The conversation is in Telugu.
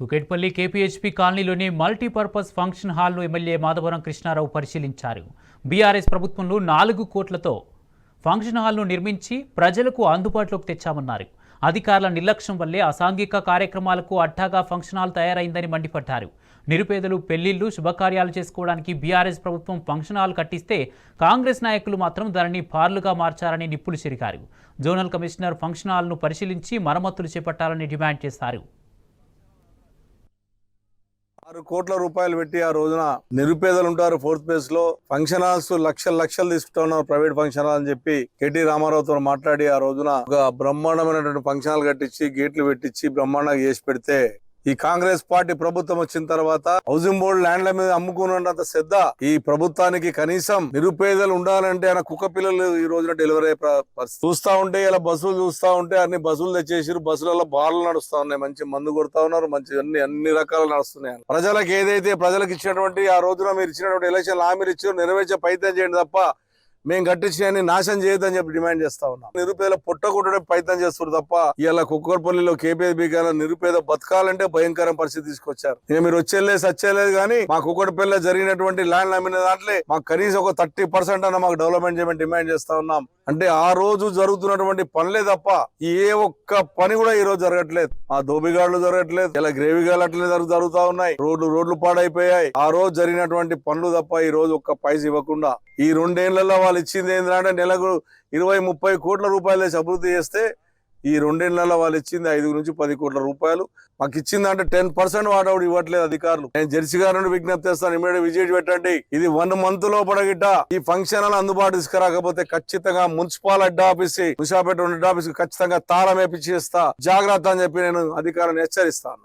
కుకెట్పల్లి కేపీహెచ్పీ కాలనీలోని మల్టీపర్పస్ ఫంక్షన్ హాల్ను ఎమ్మెల్యే మాధవరం కృష్ణారావు పరిశీలించారు. బీఆర్ఎస్ ప్రభుత్వంలో 4 కోట్లతో ఫంక్షన్ హాల్ను నిర్మించి ప్రజలకు అందుబాటులోకి తెచ్చామన్నారు. అధికారుల నిర్లక్ష్యం వల్లే అసాంఘిక కార్యక్రమాలకు అడ్డాగా ఫంక్షన్ హాల్ తయారైందని మండిపడ్డారు. నిరుపేదలు పెళ్లిళ్లు శుభకార్యాలు చేసుకోవడానికి బీఆర్ఎస్ ప్రభుత్వం ఫంక్షన్ హాల్ కట్టిస్తే కాంగ్రెస్ నాయకులు మాత్రం దానిని పార్లుగా మార్చారని నిప్పులు చెరిగారు. జోనల్ కమిషనర్ ఫంక్షన్ హాల్ను పరిశీలించి మరమ్మతులు చేపట్టాలని డిమాండ్ చేశారు. 6 కోట్ల రూపాయలు పెట్టి ఆ రోజున నిరుపేదలు ఉంటారు ఫోర్త్ ప్లేస్ లో ఫంక్షన్ హాల్స్ లక్షలు తీసుకుంటా ఉన్నారు ప్రైవేట్ ఫంక్షన్ హాల్ అని చెప్పి కేటీ రామారావుతో మాట్లాడి ఆ రోజున ఒక బ్రహ్మాండమైనటువంటి ఫంక్షన్ హాల్ కట్టించి గేట్లు పెట్టించి బ్రహ్మాండంగా చేసి పెడితే ఈ కాంగ్రెస్ పార్టీ ప్రభుత్వం వచ్చిన తర్వాత హౌసింగ్ బోర్డు ల్యాండ్ల మీద అమ్ముకున్నంత శ్రద్ధ ఈ ప్రభుత్వానికి కనీసం నిరుపేదలు ఉండాలంటే ఆయన కుక్క పిల్లలు ఈ రోజున డెలివరీ అయ్యే పరిస్థితి చూస్తా ఉంటే ఇలా బస్సులు చూస్తా ఉంటే అన్ని బస్సులు తెచ్చేసారు. బస్సులలో బార్లు నడుస్తా ఉన్నాయి, మంచి మందు కొడతా ఉన్నారు, మంచి అన్ని రకాలు నడుస్తున్నాయి. ప్రజలకు ఏదైతే ప్రజలకు ఇచ్చినటువంటి ఆ రోజున మీరు ఇచ్చినటువంటి ఎలక్షన్ హామీలు ఇచ్చారు నెరవేర్చే ప్రయత్నం చేయండి తప్ప మేము కట్టించి నాశనం చేయొద్దని చెప్పి డిమాండ్ చేస్తా ఉన్నాం. నిరుపేదల పుట్టకుంటే ప్రయత్నం చేస్తారు తప్ప ఇలా కుక్కర్పల్లిలో కేపీహెచ్పీ నిరుపేద బతకాలంటే భయంకర పరిస్థితి తీసుకొచ్చారు. ఇక మీరు వచ్చేలేదు సచ్చేలేదు కానీ మా కుక్కర్పల్లిలో జరిగినటువంటి ల్యాండ్ అమ్మిన దాంట్లో మాకు కనీసం ఒక 30% అన్న మాకు డెవలప్మెంట్ చేయమని డిమాండ్ చేస్తా ఉన్నాం. అంటే ఆ రోజు జరుగుతున్నటువంటి పనులే తప్ప ఏ ఒక్క పని కూడా ఈ రోజు జరగట్లేదు. ఆ దోబిగాళ్లు జరగట్లేదు, ఇలా గ్రేవిగాళ్ళు అట్లనే జరుగుతా ఉన్నాయి. రోడ్లు పాడైపోయాయి. ఆ రోజు జరిగినటువంటి పనులు తప్ప ఈ రోజు ఒక్క పైస ఇవ్వకుండా ఈ 2 ఏళ్లలో వాళ్ళు ఇచ్చింది ఏంటంటే నెలకు 20-30 కోట్ల రూపాయలు వేసి అభివృద్ధి చేస్తే ఈ 2 ఏళ్లలో వాళ్ళు ఇచ్చింది 5 నుంచి 10 కోట్ల రూపాయలు. మాకు ఇచ్చిందంటే 10% వాటౌట్ ఇవ్వట్లేదు అధికారులు. నేను జెర్సీ గారు విజ్ఞప్తి చేస్తాను, ఇమీడియట్ విజిట్ పెట్టండి. ఇది 1 మంత్ లోపల గిట్ట ఈ ఫంక్షన్ హాల్ అందుబాటు తీసుకురాకపోతే ఖచ్చితంగా municipal head office Moosapet head office ఖచ్చితంగా తాళం వేపించి ఇస్తా, జాగ్రత్త అని చెప్పి నేను అధికారులను హెచ్చరిస్తాను.